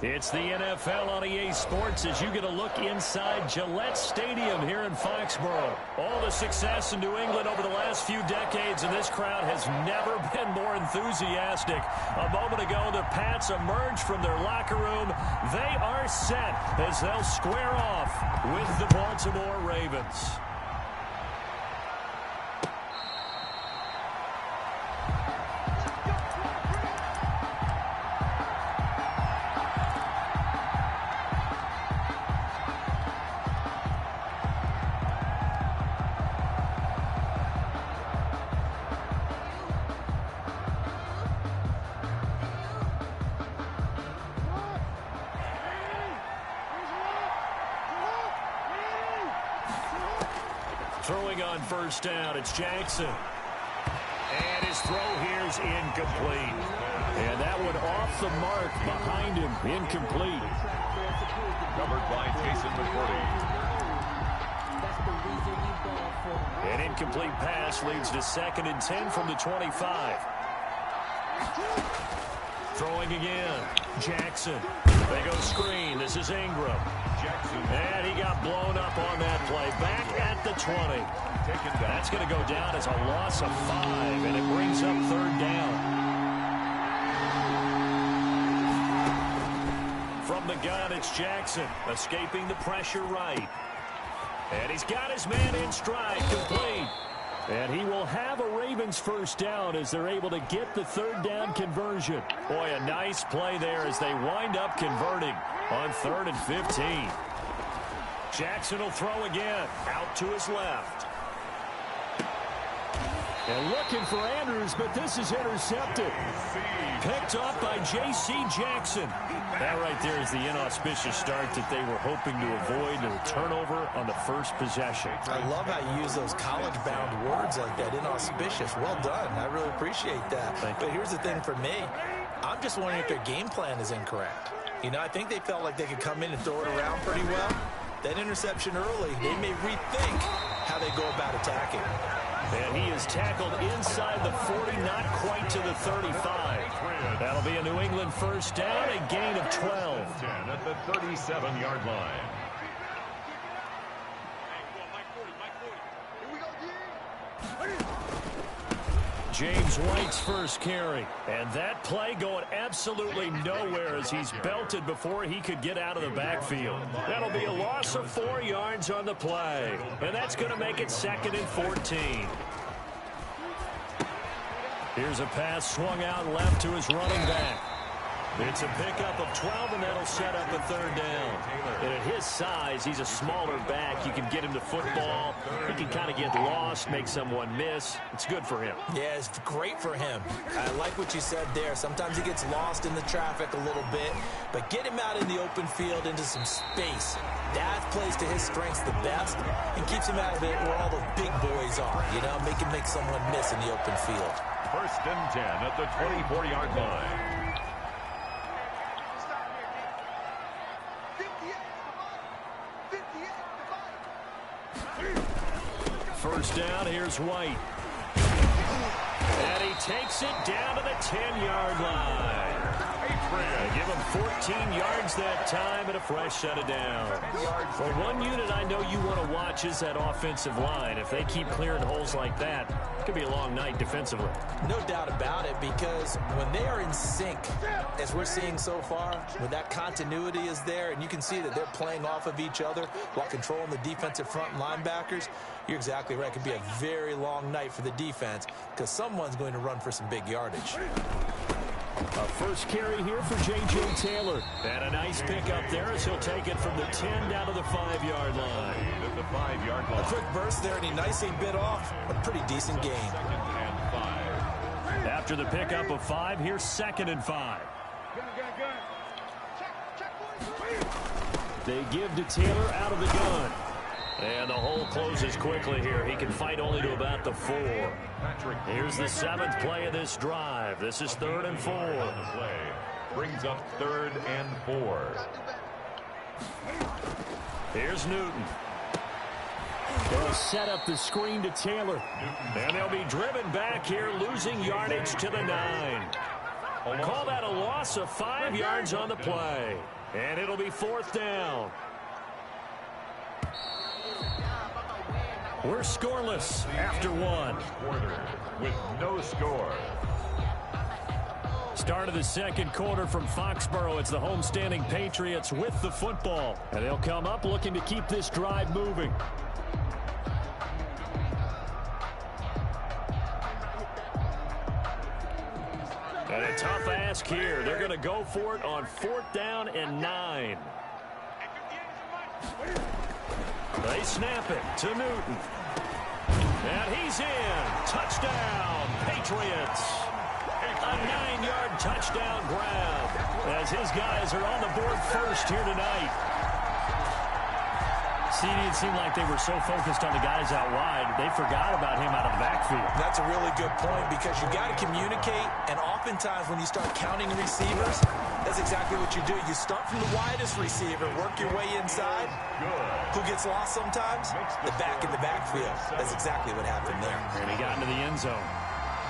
It's the NFL on EA Sports as you get a look inside Gillette Stadium here in Foxborough. All the success in New England over the last few decades, and this crowd has never been more enthusiastic. A moment ago, the Pats emerged from their locker room. They are set as they'll square off with the Baltimore Ravens. Throwing on first down, it's Jackson. And his throw here is incomplete. And that one off the mark behind him, incomplete. Covered by Jason McCourty. An incomplete pass leads to 2nd and 10 from the 25. Throwing again, Jackson. They go screen. This is Ingram. And he got blown up on that play. Back at the 20. That's going to go down as a loss of 5, and it brings up 3rd down. From the gun, it's Jackson, escaping the pressure right. And he's got his man in stride, complete. And he will have a Ravens first down as they're able to get the 3rd down conversion. Boy, a nice play there as they wind up converting on 3rd and 15. Jackson will throw again, out to his left. And looking for Andrews, but this is intercepted. Picked up by J.C. Jackson. That right there is the inauspicious start that they were hoping to avoid, and a turnover on the first possession. I love how you use those college-bound words like that, inauspicious. Well done. I really appreciate that. But here's the thing for me. I'm just wondering if their game plan is incorrect. You know, I think they felt like they could come in and throw it around pretty well. That interception early, they may rethink how they go about attacking. And he is tackled inside the 40, not quite to the 35. That'll be a New England first down, a gain of 12. 10 at the 37-yard line. James White's first carry. And that play going absolutely nowhere as he's belted before he could get out of the backfield. That'll be a loss of 4 yards on the play. And that's going to make it 2nd and 14. Here's a pass swung out left to his running back. It's a pickup of 12, and that'll set up a 3rd down. And at his size, he's a smaller back. You can get him to football. He can kind of get lost, make someone miss. It's good for him. Yeah, it's great for him. I like what you said there. Sometimes he gets lost in the traffic a little bit, but get him out in the open field into some space. That plays to his strengths the best and keeps him out of it where all the big boys are. You know, make someone miss in the open field. 1st and 10 at the 24-yard line. First down, here's White. And he takes it down to the 10-yard line. They give him 14 yards that time and a fresh set of down. For one unit I know you want to watch is that offensive line. If they keep clearing holes like that, it could be a long night defensively. No doubt about it, because when they are in sync, as we're seeing so far, when that continuity is there and you can see that they're playing off of each other while controlling the defensive front linebackers, you're exactly right. It could be a very long night for the defense because someone's going to run for some big yardage. A first carry here for J.J. Taylor. And a nice pickup there as he'll take it from the 10 down to the 5-yard line. At the 5-yard line. A quick burst there, and he nicely bit off a pretty decent gain. 2nd and 5. After the pickup of 5, here's 2nd and 5. They give to Taylor out of the gun. And the hole closes quickly here. He can fight only to about the 4. Here's the 7th play of this drive. This is 3rd and 4. Play brings up 3rd and 4. Here's Newton. They'll set up the screen to Taylor. And they'll be driven back here, losing yardage to the 9. Call that a loss of 5 yards on the play. And it'll be 4th down. We're scoreless after 1. Quarter with no score. Start of the second quarter from Foxborough. It's the homestanding Patriots with the football. And they'll come up looking to keep this drive moving. And a tough ask here. They're going to go for it on 4th down and 9. They snap it to Newton. And he's in. Touchdown, Patriots. A 9-yard touchdown grab as his guys are on the board first here tonight. CD, it seemed like they were so focused on the guys out wide, they forgot about him out of the backfield. That's a really good point because you got to communicate, and oftentimes when you start counting receivers, that's exactly what you do. You start from the widest receiver, work your way inside. Who gets lost sometimes? The back in the backfield. That's exactly what happened there. And he got into the end zone.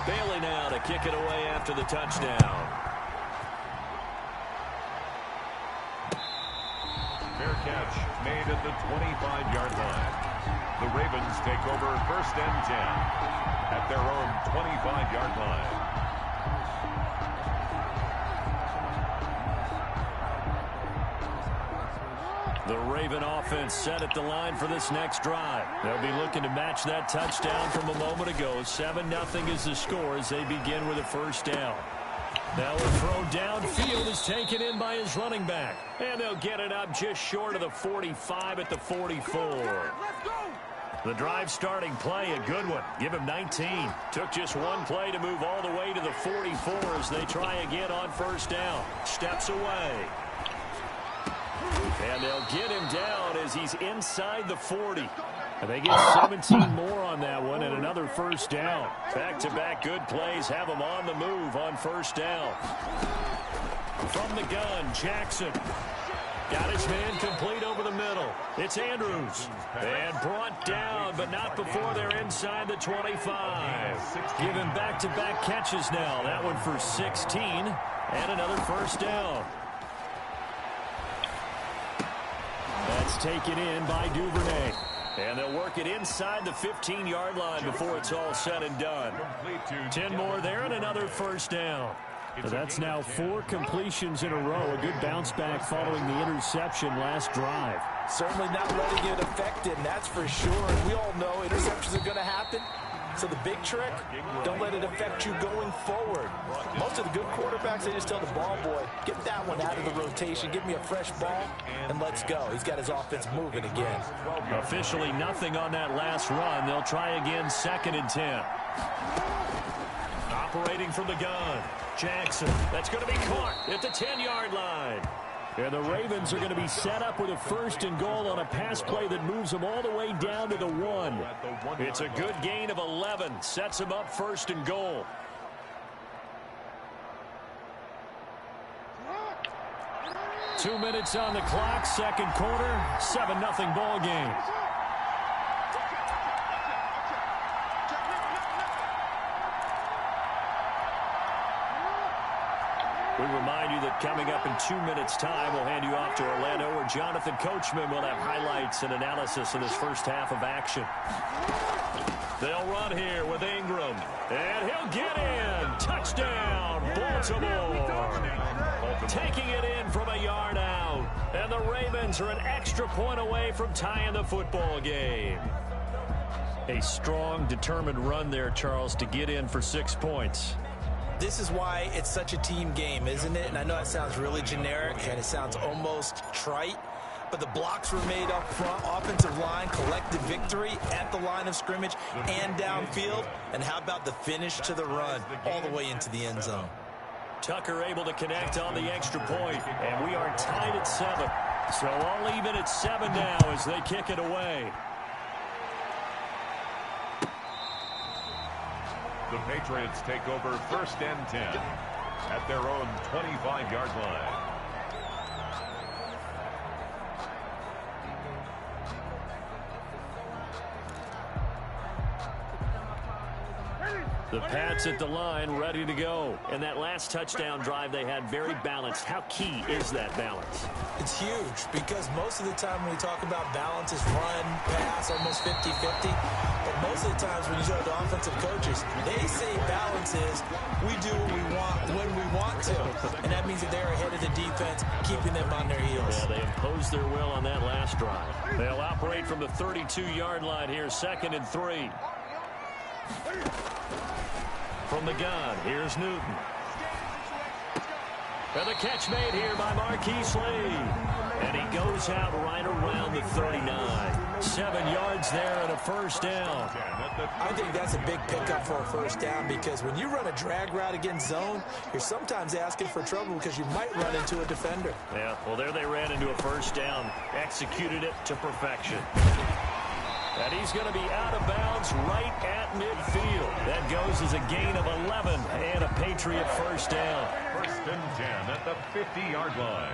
Bailey now to kick it away after the touchdown. Fair catch made at the 25-yard line. The Ravens take over 1st and 10 at their own 25-yard line. The Raven offense set at the line for this next drive. They'll be looking to match that touchdown from a moment ago. 7-0 is the score as they begin with a 1st down. Now a throw downfield is taken in by his running back. And they'll get it up just short of the 45 at the 44. The drive starting play, a good one. Give him 19. Took just one play to move all the way to the 44 as they try again on 1st down. Steps away. And they'll get him down as he's inside the 40. And they get 17 more on that one and another 1st down. Back-to-back good plays have them on the move on 1st down. From the gun, Jackson. Got his man complete over the middle. It's Andrews. And brought down, but not before they're inside the 25. Given back-to-back catches now. That one for 16 and another 1st down. That's taken in by Duvernay. And they'll work it inside the 15-yard line before it's all said and done. 10 more there and another 1st down. So that's now 4 completions in a row. A good bounce back following the interception last drive. Certainly not letting it affect him, that's for sure. And we all know interceptions are going to happen. So the big trick, don't let it affect you going forward. Most of the good quarterbacks, they just tell the ball boy, get that one out of the rotation, give me a fresh ball, and let's go. He's got his offense moving again. Officially nothing on that last run. They'll try again 2nd and 10. Operating from the gun, Jackson. That's going to be caught at the 10-yard line. And the Ravens are going to be set up with a 1st and goal on a pass play that moves them all the way down to the 1. It's a good gain of 11. Sets them up 1st and goal. Two minutes on the clock, second quarter, 7-0 ball game. We remind you that coming up in 2 minutes' time, we'll hand you off to Orlando, where Jonathan Coachman will have highlights and analysis of this first half of action. They'll run here with Ingram, and he'll get in. Touchdown, Baltimore. Taking it in from a yard out, and the Ravens are an extra point away from tying the football game. A strong, determined run there, Charles, to get in for 6 points. This is why it's such a team game, isn't it? And I know it sounds really generic and it sounds almost trite, but the blocks were made up front, offensive line, collective victory at the line of scrimmage and downfield. And how about the finish to the run all the way into the end zone? Tucker able to connect on the extra point, and we are tied at 7. So all even at 7 now as they kick it away. The Patriots take over 1st and 10 at their own 25-yard line. The Pats at the line, ready to go. And that last touchdown drive they had very balanced. How key is that balance? It's huge because most of the time when we talk about balance is run, pass, almost 50-50. But most of the times when you talk to offensive coaches, they say balance is we do what we want when we want to. And that means that they're ahead of the defense, keeping them on their heels. Yeah, they imposed their will on that last drive. They'll operate from the 32-yard line here, 2nd and 3. From the gun, here's Newton. And the catch made here by Marquise Lee. And he goes out right around the 39. 7 yards there and a first down. I think that's a big pickup for a first down because when you run a drag route against zone, you're sometimes asking for trouble because you might run into a defender. Yeah, well, there they ran into a first down. Executed it to perfection. And he's going to be out of bounds right at midfield. That goes as a gain of 11 and a Patriot first down. 1st and 10 at the 50-yard line.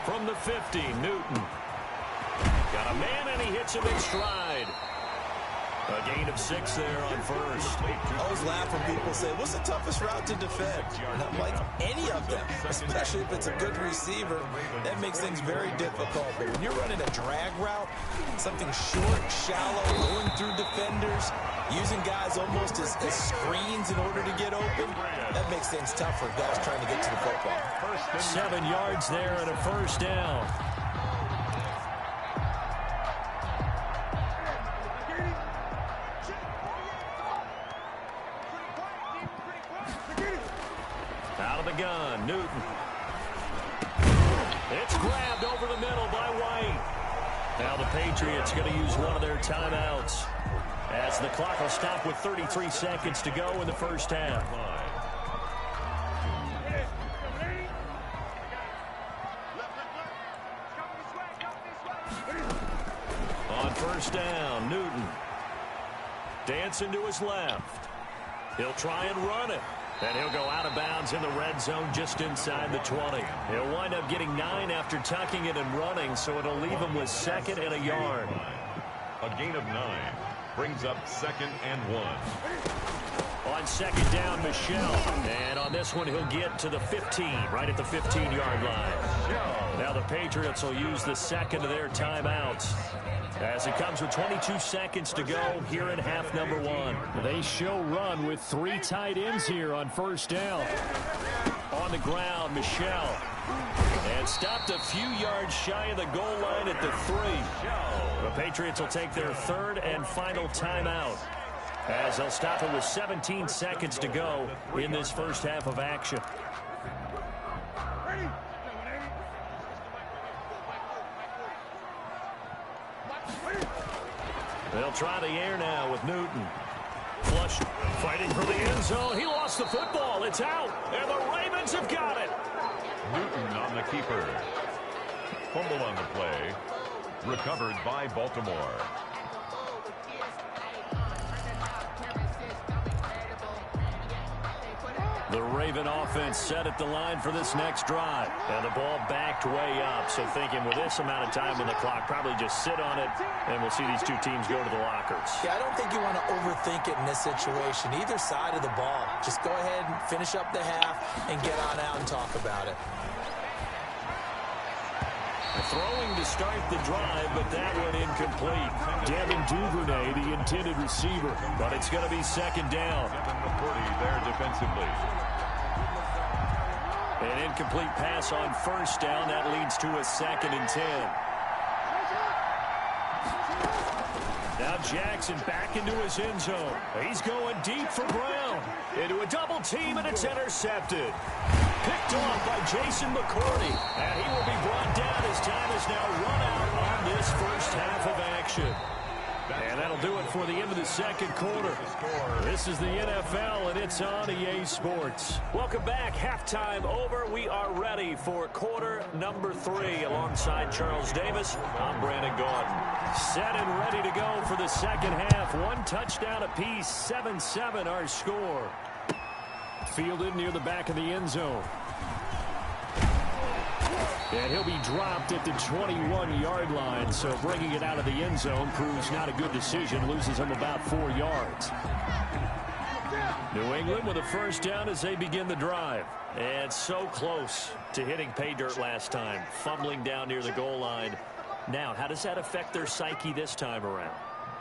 From the 50, Newton. Got a man and he hits him in stride. A gain of 6 there on first. I always laugh when people say, what's the toughest route to defend? And I'm like, any of them, especially if it's a good receiver. That makes things very difficult. But when you're running a drag route, something short, shallow, going through defenders, using guys almost as screens in order to get open, that makes things tough for guys trying to get to the football. 7 yards there and a first down. Out of the gun, Newton. It's grabbed over the middle by White. Now the Patriots going to use one of their timeouts as the clock will stop with 33 seconds to go in the first half. On first down, Newton. Dancing to his left. He'll try and run it. And he'll go out of bounds in the red zone just inside the 20. He'll wind up getting 9 after tucking it and running, so it'll leave him with 2nd and a yard. A gain of 9 brings up 2nd and 1. On 2nd down, Michelle. And on this one, he'll get to the 15, right at the 15-yard line. Now the Patriots will use the second of their timeouts as it comes with 22 seconds to go here in half number 1. They show run with 3 tight ends here on first down. On the ground, Michelle. And stopped a few yards shy of the goal line at the 3. The Patriots will take their 3rd and final timeout as they'll stop it with 17 seconds to go in this first half of action. They'll try the air now with Newton. Flush, fighting for the end zone. He lost the football. It's out, and the Ravens have got it. Newton on the keeper. Fumble on the play. Recovered by Baltimore. The Raven offense set at the line for this next drive. And the ball backed way up. So thinking with this amount of time on the clock, probably just sit on it, and we'll see these two teams go to the lockers. Yeah, I don't think you want to overthink it in this situation. Either side of the ball. Just go ahead and finish up the half and get on out and talk about it. Throwing to start the drive, but that one incomplete. Devin Duvernay, the intended receiver, but it's going to be 2nd down. 40 there defensively. An incomplete pass on first down. That leads to a 2nd and 10. Now Jackson back into his end zone. He's going deep for Brown. Into a double team, and it's intercepted. Picked off by Jason McCourty. And he will be brought down as time is now run out on this first half of action. And that'll do it for the end of the second quarter. This is the NFL, and it's on EA Sports. Welcome back. Halftime over. We are ready for quarter number 3. Alongside Charles Davis, I'm Brandon Gordon. Set and ready to go for the second half. 1 touchdown apiece, 7-7 our score. Fielded near the back of the end zone. And he'll be dropped at the 21-yard line, so bringing it out of the end zone proves not a good decision, loses him about 4 yards. New England with a first down as they begin the drive. And so close to hitting pay dirt last time, fumbling down near the goal line. Now, how does that affect their psyche this time around?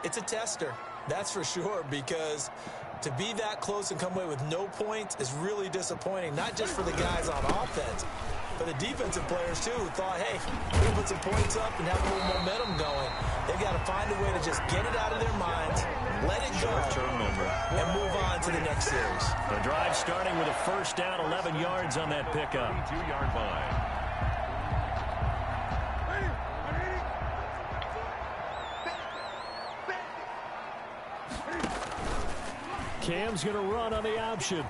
It's a tester, that's for sure, because to be that close and come away with no points is really disappointing, not just for the guys on offense, but the defensive players, too, who thought, hey, we're going to put some points up and have a little momentum going. They've got to find a way to just get it out of their minds, let it go, and move on to the next series. The drive starting with a first down, 11 yards on that pickup. 2-yard line. Cam's going to run on the option.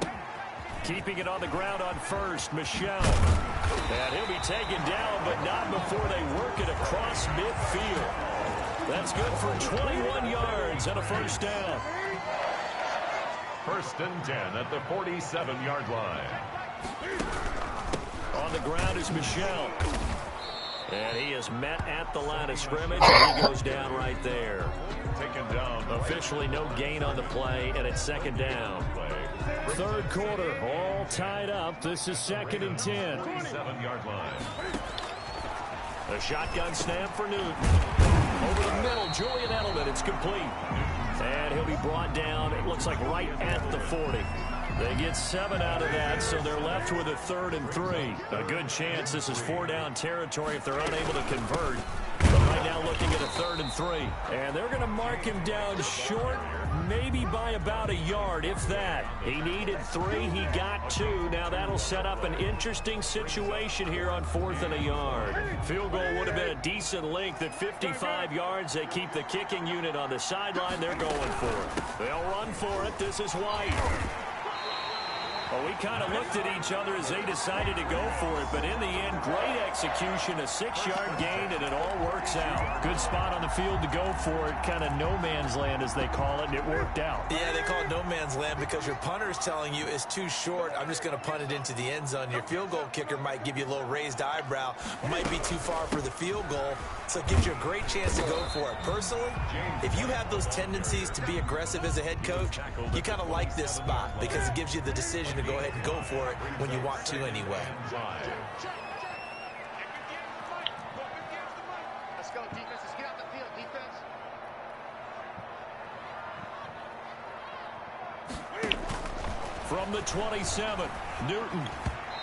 Keeping it on the ground on first, Michelle. And he'll be taken down, but not before they work it across midfield. That's good for 21 yards and a first down. First and 10 at the 47-yard line. On the ground is Michelle. And he is met at the line of scrimmage, and he goes down right there. Taken down. Officially no gain on the play, and it's second down. Third quarter, all tied up. This is second and 10. 47-yard line. A shotgun snap for Newton. Over the middle, Julian Edelman. It's complete. And he'll be brought down, it looks like right at the 40. They get 7 out of that, so they're left with a 3rd and 3. A good chance this is 4-down territory if they're unable to convert. But right now looking at a 3rd and 3. And they're going to mark him down short, maybe by about a yard, if that. He needed 3, he got 2. Now that'll set up an interesting situation here on 4th and a yard. Field goal would have been a decent length at 55 yards. They keep the kicking unit on the sideline. They're going for it. They'll run for it. This is White. Well, we kind of looked at each other as they decided to go for it, but in the end, great execution, a 6-yard gain, and it all works out. Good spot on the field to go for it, kind of no man's land as they call it, and it worked out. Yeah, they call it no man's land because your punter is telling you it's too short. I'm just going to punt it into the end zone. Your field goal kicker might give you a little raised eyebrow, might be too far for the field goal, so it gives you a great chance to go for it. Personally, if you have those tendencies to be aggressive as a head coach, you kind of like this spot because it gives you the decision to go ahead and go for it when you want to anyway. Let's go, defense. Let's get out the field, defense. From the 27, Newton.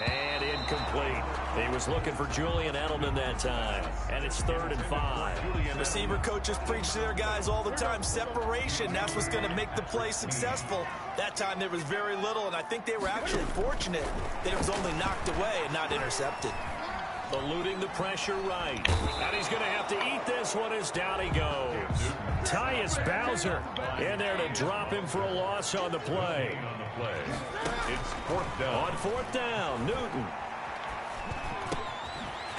And incomplete. He was looking for Julian Edelman that time. And it's 3rd and 5. Receiver coaches preach to their guys all the time. Separation, that's what's going to make the play successful. That time there was very little, and I think they were actually fortunate that it was only knocked away and not intercepted. Eluding the pressure right. And he's going to have to eat this one as down he goes. Tyus Bowser in there to drop him for a loss on the play. It's 4th down. On 4th down, Newton.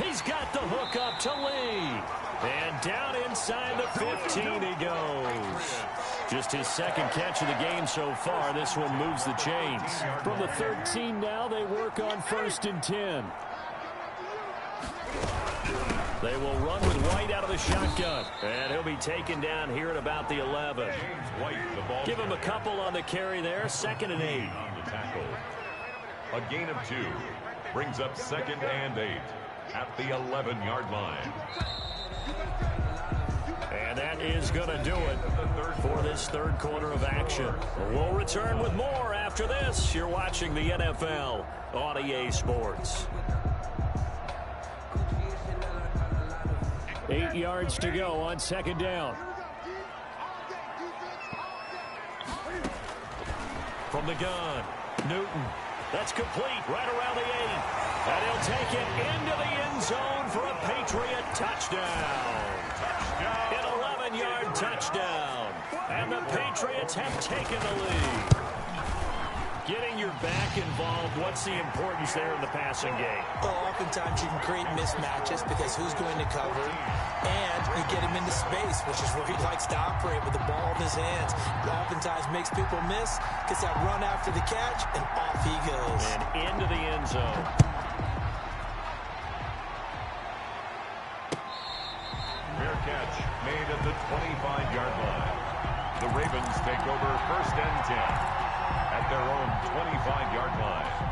He's got the hook up to Lee. And down inside the 15 he goes. Just his 2nd catch of the game so far. This one moves the chains. From the 13 now, they work on 1st and 10. They will run with White out of the shotgun. And he'll be taken down here at about the 11. Give him a couple on the carry there. 2nd and 8. On the tackle. A gain of 2. Brings up 2nd and 8 at the 11-yard line. And that is going to do it for this 3rd quarter of action. We'll return with more after this. You're watching the NFL on EA Sports. 8 yards to go on 2nd down. From the gun, Newton. That's complete right around the 8. And he'll take it into the end zone for a Patriot touchdown. An 11-yard touchdown. And the Patriots have taken the lead. Getting your back involved, what's the importance there in the passing game? Well, oftentimes you can create mismatches because who's going to cover, and you get him into space, which is where he likes to operate with the ball in his hands. It oftentimes makes people miss, gets that run after the catch, and off he goes. And into the end zone. at the 25-yard line. The Ravens take over 1st and 10 at their own 25-yard line.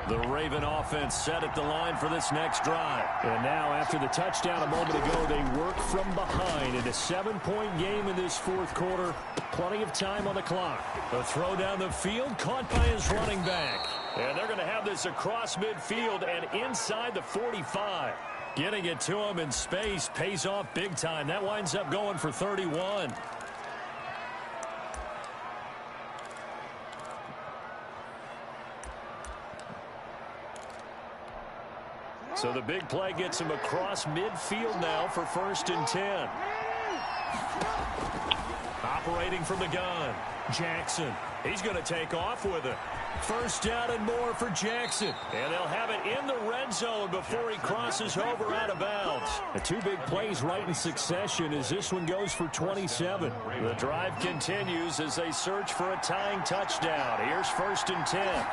The Raven offense set at the line for this next drive. And now, after the touchdown a moment ago, they work from behind in a 7-point game in this fourth quarter. Plenty of time on the clock. A throw down the field, caught by his running back. And they're going to have this across midfield and inside the 45. Getting it to him in space pays off big time. That winds up going for 31. So the big play gets him across midfield now for 1st and 10. Operating from the gun, Jackson. He's going to take off with it. 1st down and more for Jackson. And they'll have it in the red zone before he crosses over out of bounds. The two big plays right in succession as this one goes for 27. The drive continues as they search for a tying touchdown. Here's 1st and 10.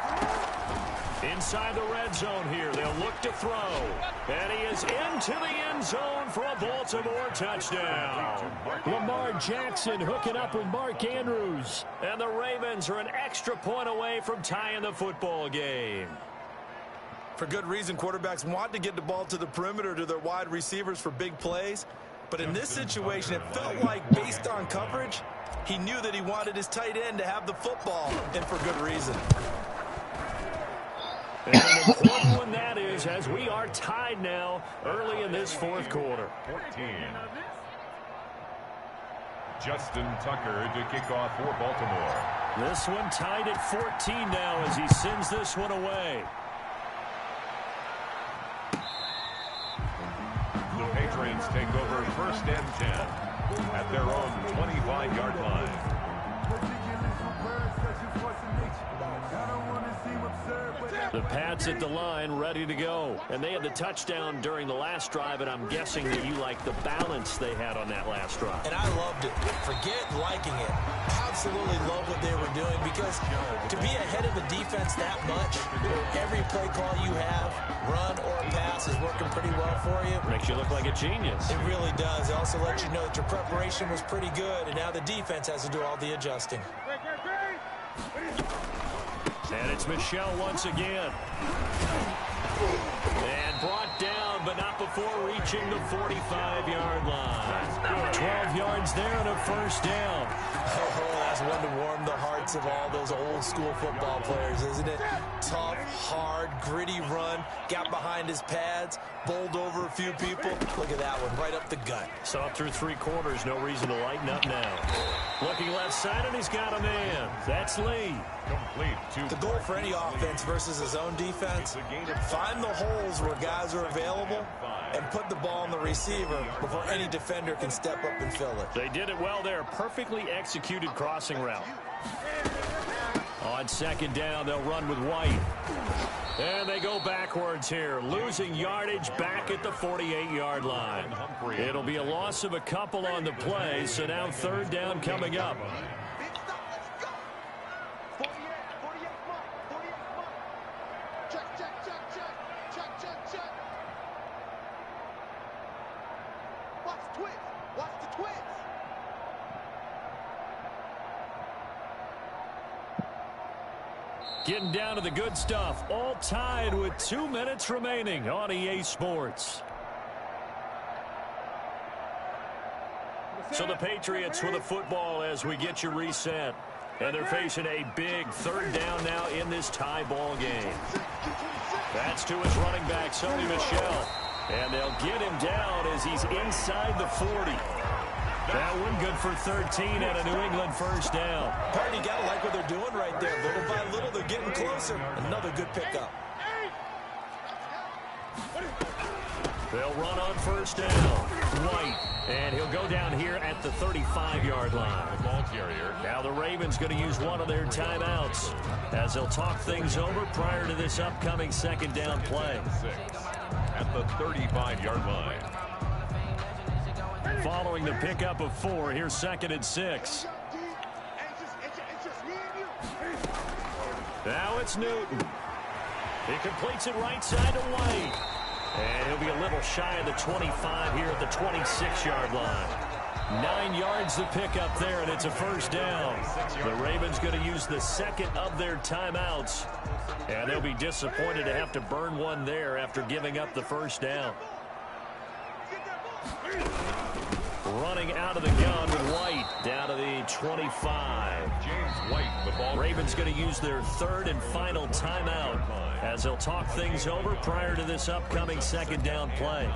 Inside the red zone here, they'll look to throw. And he is into the end zone for a Baltimore touchdown. Lamar Jackson hooking up with Mark Andrews. And the Ravens are an extra point away from tying the football game. For good reason, quarterbacks want to get the ball to the perimeter to their wide receivers for big plays. But in this situation, it felt like, based on coverage, he knew that he wanted his tight end to have the football, and for good reason. And an important one that is, as we are tied now early in this fourth quarter. 14. Justin Tucker to kick off for Baltimore. This one tied at 14 now as he sends this one away. The Patriots take over 1st and 10 at their own 25-yard line. The Pats at the line, ready to go. And they had the touchdown during the last drive, and I'm guessing that you like the balance they had on that last drive. And I loved it. Forget liking it. Absolutely love what they were doing, because to be ahead of a defense that much, every play call you have, run or pass, is working pretty well for you. Makes you look like a genius. It really does. It also lets you know that your preparation was pretty good, and now the defense has to do all the adjusting. And it's Michel once again. And brought down, but not before reaching the 45-yard line. 12 yards there and a 1st down. Oh, that's one to warm the hearts of all those old-school football players, isn't it? Tough, hard, gritty run. Got behind his pads, bowled over a few people. Look at that one, right up the gut. So through 3 quarters, no reason to lighten up now. Looking left side, and he's got a man. That's Lee. Complete. The goal for any offense versus his own defense, find the holes where guys are available and put the ball on the receiver before any defender can step up and fill it. They did it well there. Perfectly executed crossing route. On 2nd down, they'll run with White. And they go backwards here, losing yardage back at the 48-yard line. It'll be a loss of a couple on the play, so now 3rd down coming up. Getting down to the good stuff, all tied with 2 minutes remaining on EA Sports. So the Patriots with a football as we get you reset. And they're facing a big 3rd down now in this tie ball game. That's to his running back, Sony Michel. And they'll get him down as he's inside the 40. That one good for 13 and a New England 1st down. Pardon, you got to like what they're doing right there. Little by little, they're getting closer. Another good pickup. They'll run on 1st down. White. And he'll go down here at the 35-yard line. Now the Ravens going to use one of their timeouts as they'll talk things over prior to this upcoming 2nd down play. At the 35-yard line. Following the pickup of 4, here's 2nd and 6. Now it's Newton. He completes it right side to White. And he'll be a little shy of the 25 here at the 26-yard line. 9 yards to pick up there, and it's a first down. The Ravens going to use the second of their timeouts, and they'll be disappointed to have to burn one there after giving up the first down. Running out of the gun with White down to the 25. James White, the ball. Ravens going to use their third and final timeout as they'll talk things over prior to this upcoming second down play.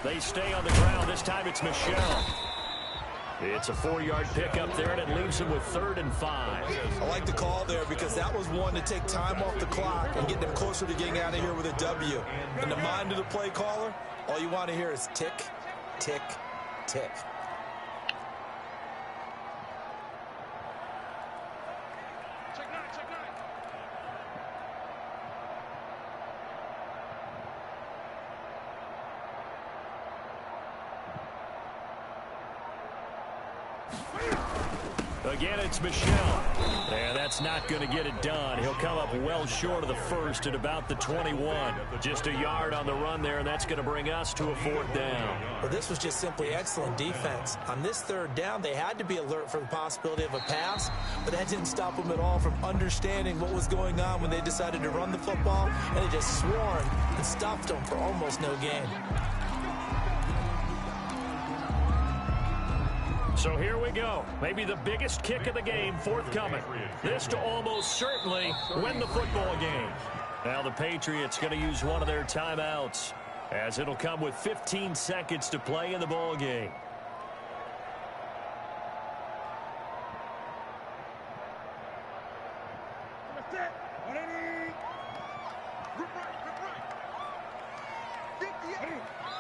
They stay on the ground. This time it's Michel. It's a 4-yard pickup there, and it leaves him with 3rd and 5. I like the call there because that was one to take time off the clock and get them closer to getting out of here with a W. In the mind of the play caller, all you want to hear is tick, tick, tick. Again, it's Michel. And that's not going to get it done. He'll come up well short of the first at about the 21. Just a yard on the run there, and that's going to bring us to a 4th down. Well, this was just simply excellent defense. On this 3rd down, they had to be alert for the possibility of a pass, but that didn't stop them at all from understanding what was going on when they decided to run the football, and they just swarmed and stopped them for almost no gain. So here we go. Maybe the biggest kick of the game forthcoming. This to almost certainly win the football game. Now the Patriots going to use one of their timeouts as it'll come with 15 seconds to play in the ball game.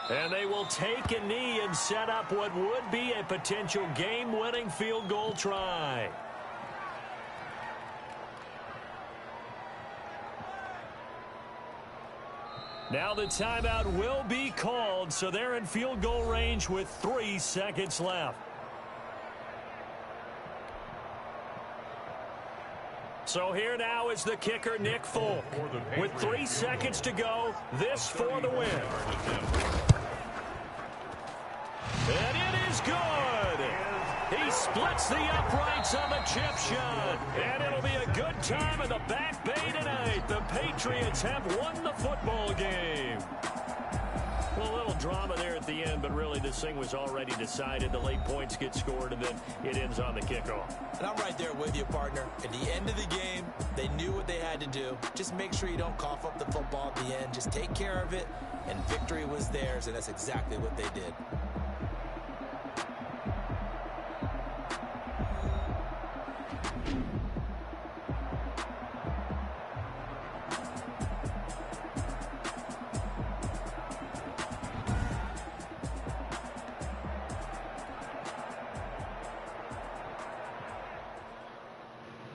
And they will take a knee and set up what would be a potential game-winning field goal try. Now the timeout will be called, so they're in field goal range with 3 seconds left. So here now is the kicker, Nick Folk. With 3 seconds to go, this for the win. And it is good. He splits the uprights on the chip shot. And it'll be a good time in the Back Bay tonight. The Patriots have won the football game. Well, a little drama there at the end, but really this thing was already decided. The late points get scored, and then it ends on the kickoff. And I'm right there with you, partner. At the end of the game, they knew what they had to do. Just make sure you don't cough up the football at the end. Just take care of it, and victory was theirs, and that's exactly what they did.